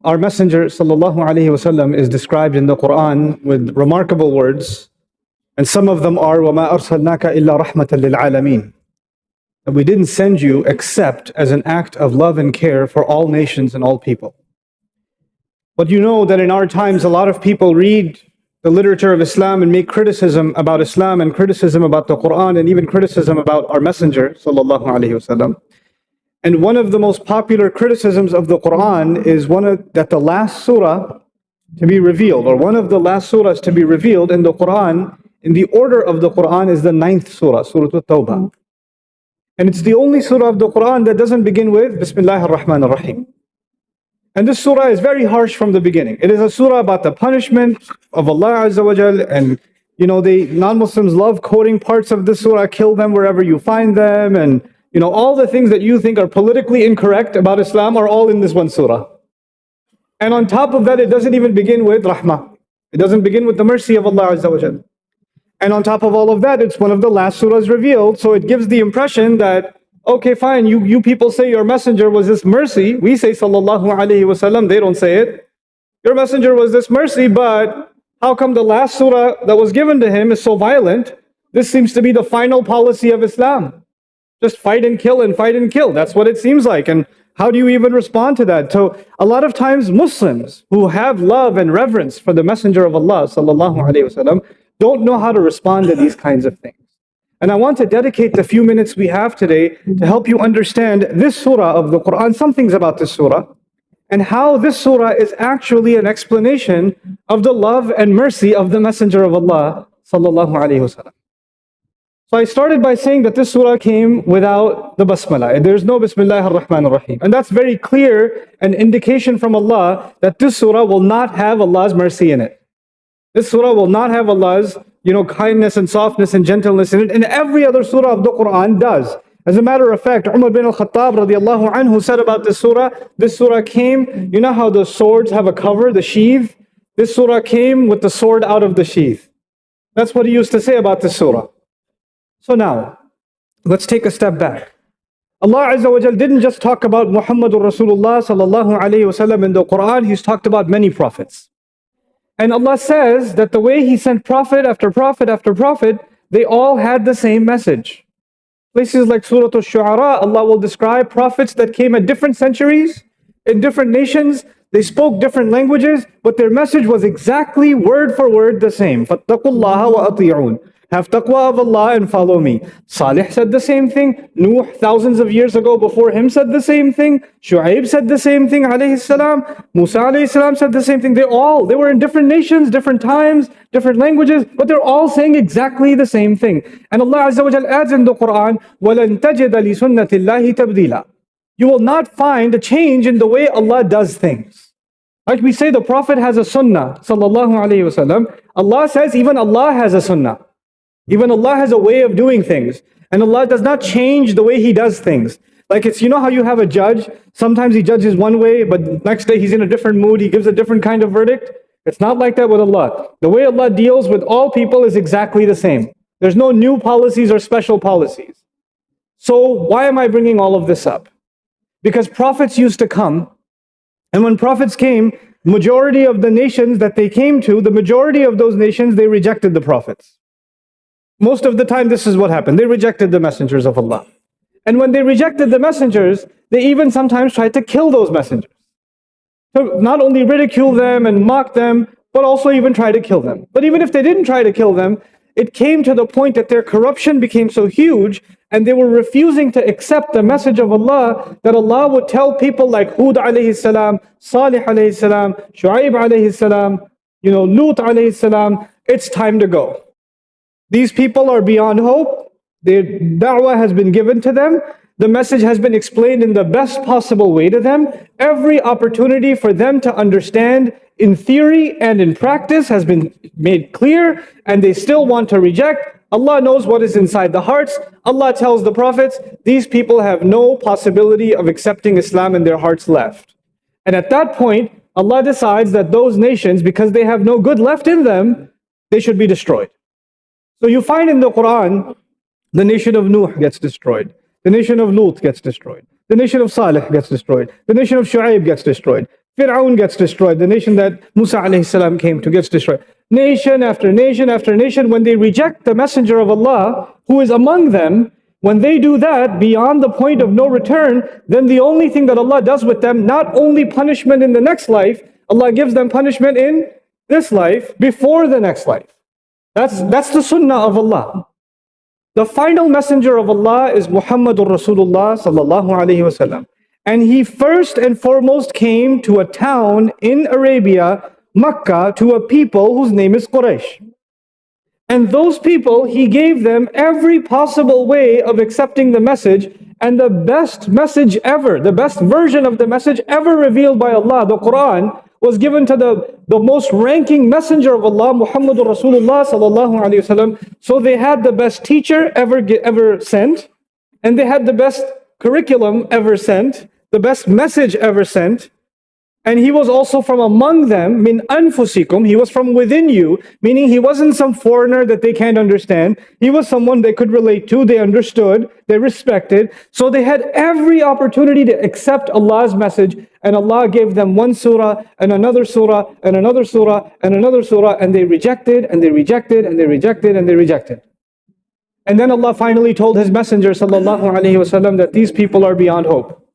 Our Messenger ﷺ is described in the Qur'an with remarkable words, and some of them are وَمَا أَرْسَلْنَاكَ إِلَّا رَحْمَةً لِلْعَالَمِينَ. And we didn't send you except as an act of love and care for all nations and all people. But you know that in our times a lot of people read the literature of Islam and make criticism about Islam and criticism about the Qur'an and even criticism about our Messenger ﷺ. And one of the most popular criticisms of the Qur'an is that the last surah to be revealed, or one of the last surahs to be revealed in the Qur'an, in the order of the Qur'an, is the 9th surah, Surah At-Tawbah. And it's the only surah of the Qur'an that doesn't begin with Bismillāhir Raḥmānir Raḥīm. And this surah is very harsh from the beginning. It is a surah about the punishment of Allah Azza wa Jal, and non-Muslims love quoting parts of this surah, kill them wherever you find them, and all the things that you think are politically incorrect about Islam are all in this one surah. And on top of that, it doesn't even begin with Rahmah. It doesn't begin with the mercy of Allah Azza wa Jal. And on top of all of that, it's one of the last surahs revealed, so it gives the impression that, okay, fine, you people say your messenger was this mercy. We say sallallahu alayhi wasallam, they don't say it. Your messenger was this mercy, but how come the last surah that was given to him is so violent? This seems to be the final policy of Islam. Just fight and kill and fight and kill. That's what it seems like. And how do you even respond to that? So a lot of times Muslims who have love and reverence for the Messenger of Allah sallallahu alaihi wasallam don't know how to respond to these kinds of things. And I want to dedicate the few minutes we have today to help you understand this surah of the Qur'an, some things about this surah, and how this surah is actually an explanation of the love and mercy of the Messenger of Allah sallallahu alaihi wasallam. So I started by saying that this surah came without the Bismillah. There's no Bismillāhir Raḥmānir Raḥīm. And that's very clear, an indication from Allah that this surah will not have Allah's mercy in it. This surah will not have Allah's kindness and softness and gentleness in it. And every other surah of the Qur'an does. As a matter of fact, Umar bin al-Khattab radiallahu anhu said about this surah came, you know how the swords have a cover, the sheath? This surah came with the sword out of the sheath. That's what he used to say about this surah. So now, let's take a step back. Allah Azza wa Jal didn't just talk about Muhammadur Rasulullah sallallahu alayhi wasallam in the Qur'an, He's talked about many prophets. And Allah says that the way He sent prophet after prophet after prophet, they all had the same message. Places like Surah Ash-Shu'ara, Allah will describe prophets that came at different centuries, in different nations, they spoke different languages, but their message was exactly word for word the same. فَاتَّقُوا اللَّهَ وَأَطِيعُونَ. Have taqwa of Allah and follow me. Salih said the same thing. Nuh, thousands of years ago before him, said the same thing. Shu'aib said the same thing, alayhi salam. Musa alayhi salam said the same thing. They were in different nations, different times, different languages, but they're all saying exactly the same thing. And Allah Azza wa Jal adds in the Qur'an, وَلَن تَجِدَ لِسُنَّةِ اللَّهِ تَبْدِيلًا. You will not find a change in the way Allah does things. Like we say, the Prophet has a sunnah, sallallahu alayhi wasallam. Allah says even Allah has a sunnah. Even Allah has a way of doing things. And Allah does not change the way He does things. Like it's, how you have a judge, sometimes he judges one way, but next day he's in a different mood, he gives a different kind of verdict. It's not like that with Allah. The way Allah deals with all people is exactly the same. There's no new policies or special policies. So why am I bringing all of this up? Because prophets used to come, and when prophets came, majority of the nations that they came to, the majority of those nations, they rejected the prophets. Most of the time, this is what happened. They rejected the messengers of Allah. And when they rejected the messengers, they even sometimes tried to kill those messengers. So not only ridicule them and mock them, but also even try to kill them. But even if they didn't try to kill them, it came to the point that their corruption became so huge, and they were refusing to accept the message of Allah, that Allah would tell people like Hud alayhi salam, Salih alayhi salam, Shu'aib alayhi salam, Lut alayhi salam, it's time to go. These people are beyond hope. Their da'wah has been given to them. The message has been explained in the best possible way to them. Every opportunity for them to understand in theory and in practice has been made clear, and they still want to reject. Allah knows what is inside the hearts. Allah tells the prophets, these people have no possibility of accepting Islam in their hearts left. And at that point, Allah decides that those nations, because they have no good left in them, they should be destroyed. So you find in the Qur'an, the nation of Nuh gets destroyed. The nation of Lut gets destroyed. The nation of Salih gets destroyed. The nation of Shu'aib gets destroyed. Fir'aun gets destroyed. The nation that Musa alayhi salam came to gets destroyed. Nation after nation after nation, when they reject the messenger of Allah, who is among them, when they do that beyond the point of no return, then the only thing that Allah does with them, not only punishment in the next life, Allah gives them punishment in this life before the next life. That's the sunnah of Allah. The final messenger of Allah is Muhammadur Rasulullah sallallahu alaihi wasallam. And he first and foremost came to a town in Arabia, Makkah, to a people whose name is Quraysh. And those people, he gave them every possible way of accepting the message, and the best message ever, the best version of the message ever revealed by Allah, the Qur'an, was given to the most ranking messenger of Allah, Muhammadur Rasulullah sallallahu alaihi wasallam. So they had the best teacher ever sent, and they had the best curriculum ever sent, the best message ever sent. And he was also from among them, min anfusikum, he was from within you, meaning he wasn't some foreigner that they can't understand. He was someone they could relate to, they understood, they respected. So they had every opportunity to accept Allah's message, and Allah gave them one surah, and another surah, and another surah, and another surah, and they rejected, and they rejected, and they rejected, and they rejected. And then Allah finally told His Messenger sallallahu alaihi wasallam that these people are beyond hope.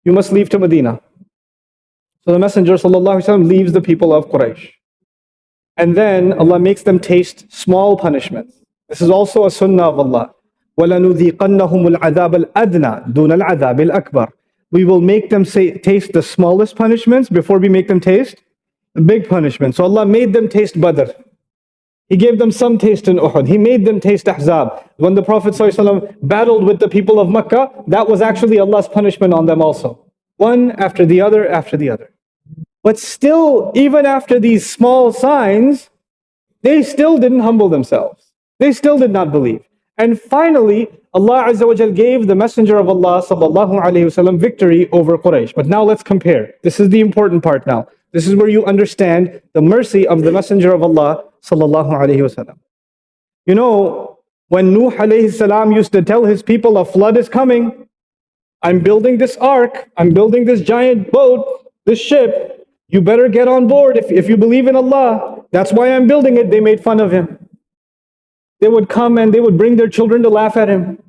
You must leave to Medina. So the Messenger sallallahu alaihi wasallam leaves the people of Quraysh. And then Allah makes them taste small punishments. This is also a sunnah of Allah. وَلَنُذِيقَنَّهُمُ الْعَذَابَ الْأَدْنَى دُونَ الْعَذَابِ الْأَكْبَرِ. We will make them taste the smallest punishments before we make them taste the big punishments. So Allah made them taste Badr. He gave them some taste in Uhud. He made them taste Ahzab. When the Prophet ﷺ battled with the people of Makkah, that was actually Allah's punishment on them also. One after the other after the other. But still, even after these small signs, they still didn't humble themselves. They still did not believe. And finally, Allah Azza wa Jal gave the Messenger of Allah sallallahu alaihi wasallam victory over Quraysh. But now let's compare. This is the important part now. This is where you understand the mercy of the Messenger of Allah sallallahu alaihi wasallam. You know, when Nuh alayhi salam used to tell his people a flood is coming, I'm building this ark, I'm building this giant boat, this ship, you better get on board if you believe in Allah. That's why I'm building it. They made fun of him. They would come and they would bring their children to laugh at him.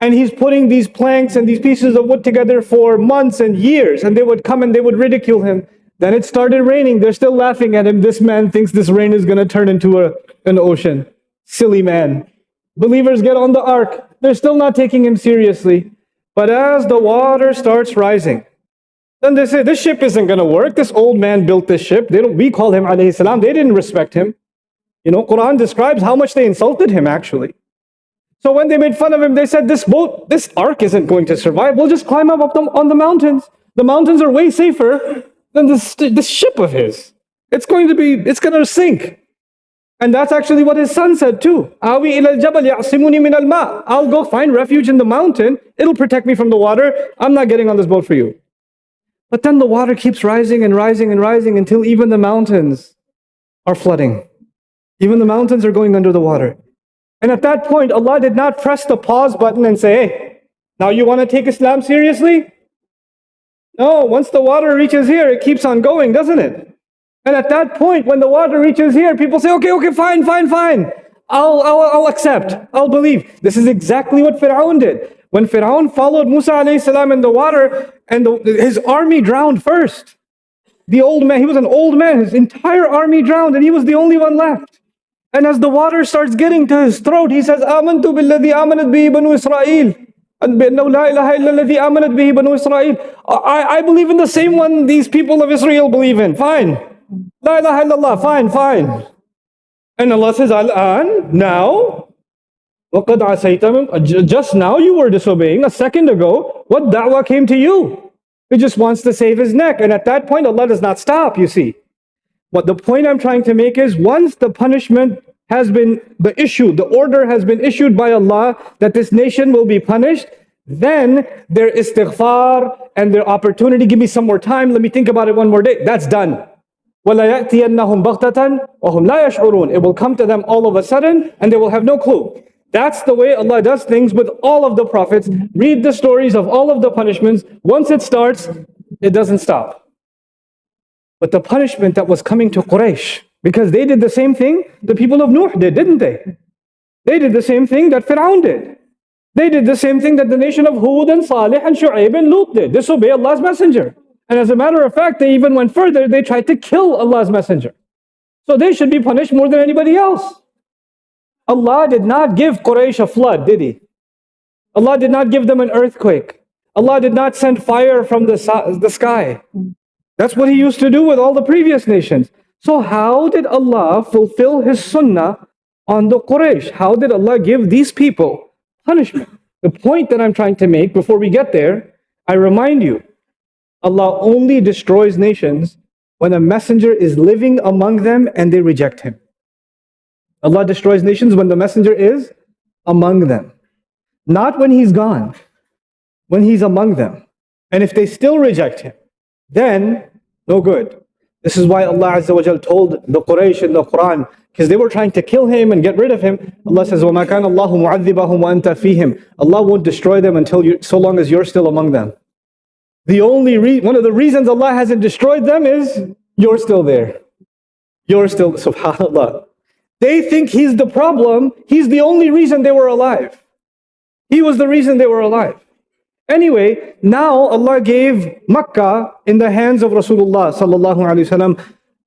And he's putting these planks and these pieces of wood together for months and years, and they would come and they would ridicule him. Then it started raining. They're still laughing at him. This man thinks this rain is going to turn into an ocean. Silly man. Believers get on the ark. They're still not taking him seriously. But as the water starts rising, then they say, this ship isn't going to work. This old man built this ship. We call him alayhi salam. They didn't respect him. You know, Qur'an describes how much they insulted him actually. So when they made fun of him, they said, this ark isn't going to survive. We'll just climb up on the mountains. The mountains are way safer than this ship of his. It's going to sink. And that's actually what his son said too. Awi ila al-jabal ya'simuni min al-ma. I'll go find refuge in the mountain. It'll protect me from the water. I'm not getting on this boat for you. But then the water keeps rising and rising and rising until even the mountains are flooding. Even the mountains are going under the water. And at that point, Allah did not press the pause button and say, hey, now you want to take Islam seriously? No, once the water reaches here, it keeps on going, doesn't it? And at that point, when the water reaches here, people say, okay, fine. I'll accept. I'll believe. This is exactly what Fir'aun did. When Fir'aun followed Musa alayhi salam in the water, and his army drowned first. The old man, he was an old man, his entire army drowned, and he was the only one left. And as the water starts getting to his throat, he says, آمنت بالذي آمنت به بنو إسرائيل. بأنه لا إله إلا الذي آمنت به بنو إسرائيل. I believe in the same one these people of Israel believe in. Fine. La ilaha illallah. Fine. And Allah says, Al-an, now, وَقَدْ عَسَيْتَ. Just now you were disobeying. A second ago, what da'wah came to you? He just wants to save his neck. And at that point, Allah does not stop, you see. But the point I'm trying to make is, once the punishment has been the order has been issued by Allah that this nation will be punished, then their istighfar and their opportunity, give me some more time, let me think about it one more day, that's done. وَلَا يَأْتِيَنَّهُمْ بَغْتَةً وَهُمْ لَا يَشْعُرُونَ. It will come to them all of a sudden and they will have no clue. That's the way Allah does things with all of the prophets. Read the stories of all of the punishments. Once it starts, it doesn't stop. but the punishment that was coming to Quraysh, because they did the same thing the people of Nuh did, didn't they? They did the same thing that Fir'aun did. They did the same thing that the nation of Hud and Salih and Shu'aib and Lut did. Disobey Allah's messenger. And as a matter of fact, they even went further. They tried to kill Allah's messenger. So they should be punished more than anybody else. Allah did not give Quraysh a flood, did He? Allah did not give them an earthquake. Allah did not send fire from the sky. That's what He used to do with all the previous nations. So how did Allah fulfill His sunnah on the Quraysh? How did Allah give these people punishment? The point that I'm trying to make before we get there, I remind you, Allah only destroys nations when a messenger is living among them and they reject him. Allah destroys nations when the messenger is among them. Not when he's gone, when he's among them. And if they still reject him, then no good. This is why Allah Azza wa Jal told the Quraysh in the Qur'an, because they were trying to kill him and get rid of him. Allah says, وَمَا كَانَ اللَّهُ مُعَذِّبَهُمْ وَأَنْتَ فِيهِمْ. Allah won't destroy them so long as you're still among them. One of the reasons Allah hasn't destroyed them is you're still there. You're still, subhanAllah. They think He's the problem. He's the only reason they were alive. He was the reason they were alive. Anyway, now Allah gave Makkah in the hands of Rasulullah sallallahu alaihi wasallam.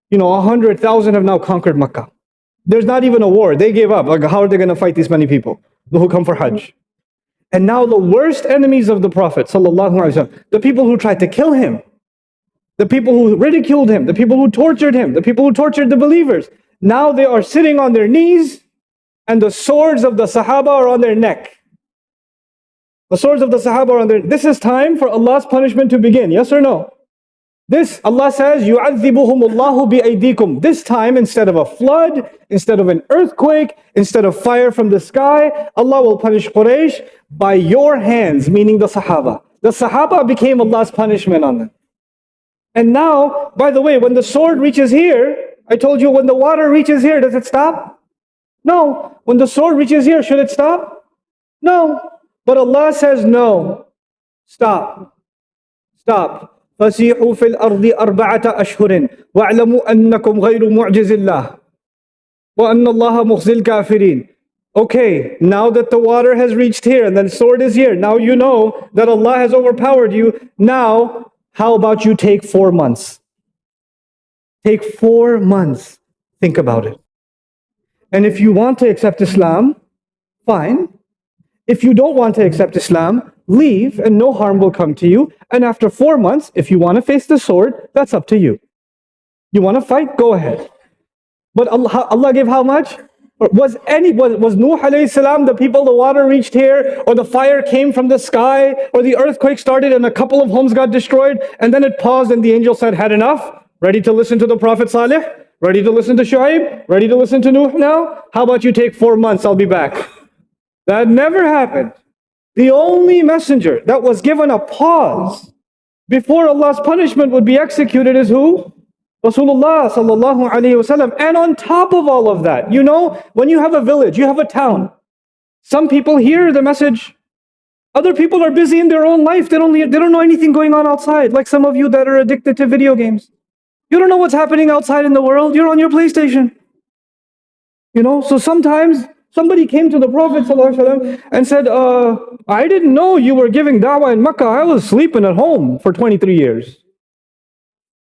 100,000 have now conquered Makkah. There's not even a war. They gave up. Like, how are they going to fight these many people who come for Hajj? And now the worst enemies of the Prophet sallallahu alaihi wasallam, the people who tried to kill him, the people who ridiculed him, the people who tortured him, the people who tortured the believers, now they are sitting on their knees and the swords of the Sahaba are on their neck. The swords of the Sahaba are on their neck. This is time for Allah's punishment to begin, yes or no? This, Allah says, يُعَذِّبُهُمُ اللَّهُ بِأَيْدِيكُمْ. This time, instead of a flood, instead of an earthquake, instead of fire from the sky, Allah will punish Quraysh by your hands, meaning the Sahaba. The Sahaba became Allah's punishment on them. And now, by the way, when the sword reaches here, I told you when the water reaches here, does it stop? No. When the sword reaches here, should it stop? No. But Allah says, no. Stop. Stop. فَسِيحُوا فِي الْأَرْضِ أَرْبَعَةَ أَشْهُرٍ وَاعْلَمُوا أَنَّكُمْ غَيْرُ مُعْجِزِ اللَّهِ وَأَنَّ اللَّهَ مُخْزِي الْكَافِرِينَ. Okay, now that the water has reached here and the sword is here, now you know that Allah has overpowered you. Now, how about you take 4 months? Take 4 months. Think about it. And if you want to accept Islam, fine. If you don't want to accept Islam, leave and no harm will come to you. And after 4 months, if you want to face the sword, that's up to you. You want to fight? Go ahead. But Allah gave how much? Was Nuh alayhi salam, the people, the water reached here, or the fire came from the sky, or the earthquake started and a couple of homes got destroyed, and then it paused and the angel said, had enough? Ready to listen to the Prophet Salih? Ready to listen to Shu'aib? Ready to listen to Nuh now? How about you take 4 months, I'll be back. That never happened. The only messenger that was given a pause before Allah's punishment would be executed is who? Rasulullah sallallahu alaihi wasallam. And on top of all of that, when you have a village, you have a town, some people hear the message. Other people are busy in their own life. They don't know anything going on outside. Like some of you that are addicted to video games. You don't know what's happening outside in the world. You're on your PlayStation. So sometimes somebody came to the Prophet ﷺ and said, I didn't know you were giving da'wah in Makkah. I was sleeping at home for 23 years.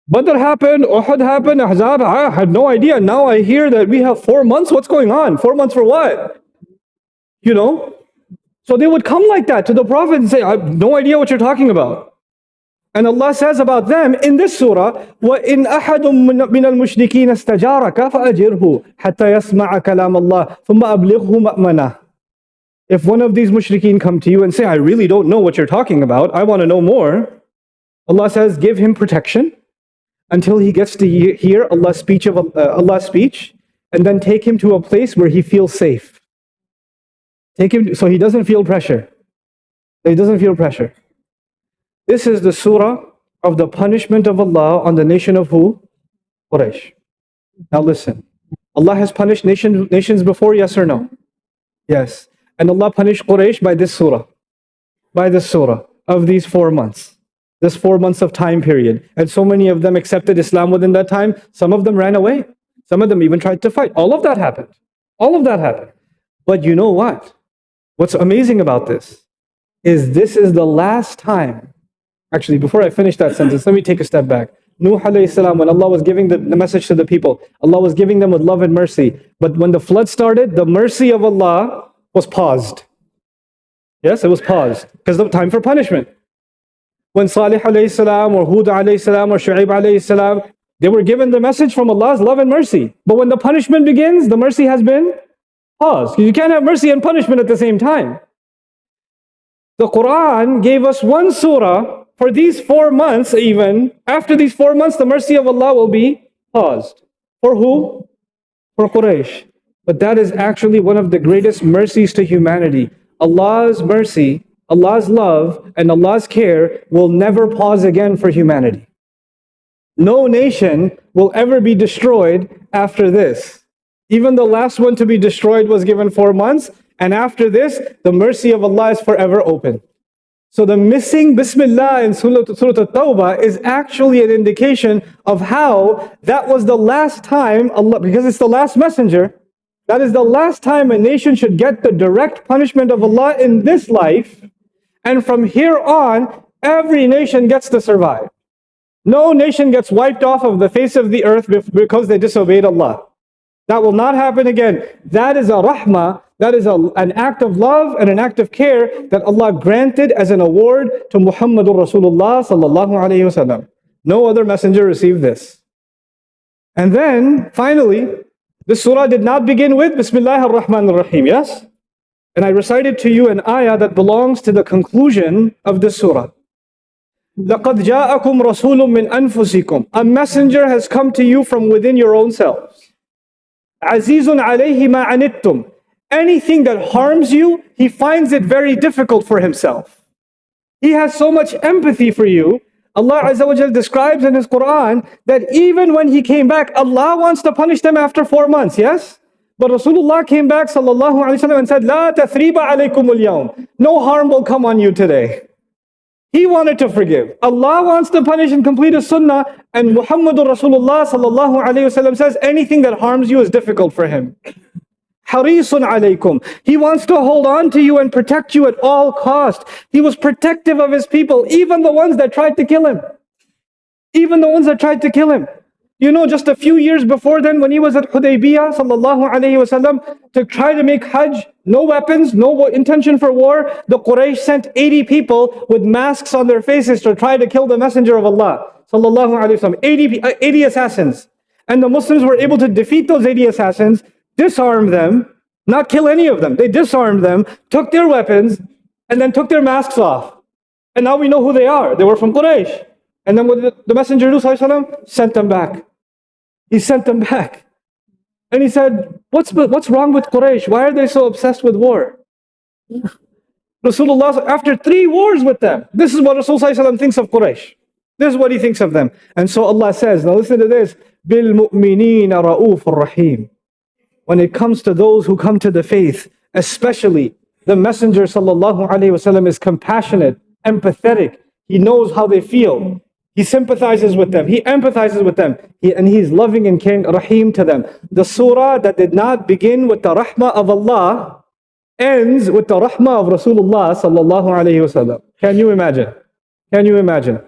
Badr happened, Uhud happened, Ahzab, I had no idea. Now I hear that we have 4 months. What's going on? 4 months for what? So they would come like that to the Prophet and say, I have no idea what you're talking about. And Allah says about them in this surah, وَإِنْ أَحَدٌ مِّنَ الْمُشْرِكِينَ اسْتَجَارَكَ فَأَجِرْهُ حَتَّى يَسْمَعَ كَلَامَ اللَّهِ ثُمَّ أَبْلِغْهُ مَأْمَنَهُ. If one of these mushrikeen come to you and say, I really don't know what you're talking about, I want to know more, Allah says, give him protection until he gets to hear Allah's speech, and then take him to a place where he feels safe. Take him so he doesn't feel pressure. This is the surah of the punishment of Allah on the nation of who? Quraysh. Now listen. Allah has punished nations before, yes or no? Yes. And Allah punished Quraysh by this surah. By this surah of these 4 months. this 4 months of time period. And so many of them accepted Islam within that time. Some of them ran away. Some of them even tried to fight. All of that happened. All of that happened. But you know what? What's amazing about this is the last time. Actually, before I finish that sentence, let me take a step back. Nuh alayhi salam, when Allah was giving the message to the people, Allah was giving them with love and mercy. But when the flood started, the mercy of Allah was paused. Yes, it was paused because of time for punishment. When Salih alayhi salam or Hud alayhi salam or Shu'aib alayhi salam, they were given the message from Allah's love and mercy. But when the punishment begins, the mercy has been paused. You can't have mercy and punishment at the same time. The Qur'an gave us one surah for these 4 months even. After these 4 months, the mercy of Allah will be paused. For who? For Quraysh. But that is actually one of the greatest mercies to humanity. Allah's mercy, Allah's love, and Allah's care will never pause again for humanity. No nation will ever be destroyed after this. Even the last one to be destroyed was given 4 months, and after this, the mercy of Allah is forever open. So the missing Bismillah in Surah At-Tawbah is actually an indication of how that was the last time Allah, because it's the last messenger, that is the last time a nation should get the direct punishment of Allah in this life, and from here on, every nation gets to survive. No nation gets wiped off of the face of the earth because they disobeyed Allah. That will not happen again. That is a rahmah, that is an act of love and an act of care that Allah granted as an award to Muhammadur Rasulullah sallallahu alayhi wasallam. No other messenger received this. And then, finally, this surah did not begin with Bismillāhir Raḥmānir Raḥīm, yes? And I recited to you an ayah that belongs to the conclusion of this surah. لَقَدْ جَاءَكُمْ رَسُولٌ مِّنْ أَنفُسِكُمْ. A messenger has come to you from within your own selves. عَزِيزٌ عَلَيْهِ مَا عَنِتُّمْ. Anything that harms you, he finds it very difficult for himself. He has so much empathy for you. Allah Azza wa Jal describes in His Qur'an that even when He came back, Allah wants to punish them after 4 months, yes? But Rasulullah came back sallallahu alaihi wasallam and said, لَا تَثْرِيبَ عَلَيْكُمُ الْيَوْمِ. No harm will come on you today. He wanted to forgive. Allah wants to punish and complete His sunnah, and Muhammadur Rasulullah sallallahu alaihi wasallam says anything that harms you is difficult for Him. Harisun alaykum. He wants to hold on to you and protect you at all cost. He was protective of His people, even the ones that tried to kill Him. Even the ones that tried to kill Him. You know, just a few years before then, when He was at Hudaybiyah sallallahu alayhi wasallam to try to make Hajj, no weapons, no intention for war, the Quraysh sent 80 people with masks on their faces to try to kill the Messenger of Allah sallallahu alayhi wasallam. 80 assassins. And the Muslims were able to defeat those 80 assassins, disarm them, not kill any of them. They disarmed them, took their weapons, and then took their masks off. And now we know who they are. They were from Quraysh. And then the Messenger sent them back. He sent them back. And he said, what's wrong with Quraysh? Why are they so obsessed with war? Rasulullah, after 3 wars with them, this is what Rasulullah thinks of Quraysh. This is what he thinks of them. And so Allah says, now listen to this, بِالْمُؤْمِنِينَ رَؤُوفٌ رَحِيمٌ. When it comes to those who come to the faith, especially the Messenger sallallahu alaihi wasallam is compassionate, empathetic. He knows how they feel. He sympathizes with them. He empathizes with them. And He's loving and caring, Rahim to them. The surah that did not begin with the rahmah of Allah ends with the rahmah of Rasulullah sallallahu alaihi wasallam. Can you imagine? Can you imagine?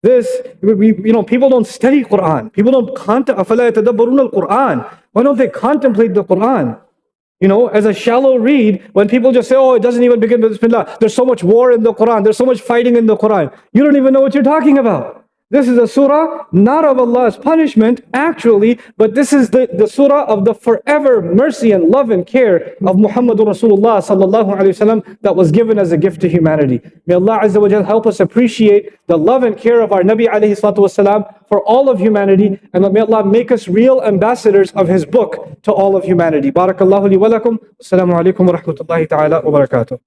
This, people don't study Qur'an. People don't أَفَلَا يَتَدَبَّرُونَ الْقُرْآنَ. Why don't they contemplate the Qur'an? You know, as a shallow read, when people just say, oh, it doesn't even begin with Bismillah. There's so much war in the Qur'an. There's so much fighting in the Qur'an. You don't even know what you're talking about. This is a surah, not of Allah's punishment, actually, but this is the surah of the forever mercy and love and care of Muhammadur Rasulullah sallallahu alaihi wasallam that was given as a gift to humanity. May Allah Azza wa Jal help us appreciate the love and care of our Nabi alayhi salatu wasalam for all of humanity, and may Allah make us real ambassadors of His book to all of humanity. Barakallahu li wa lakum. Assalamu alaikum wa rahmatullahi ta'ala wa barakatuh.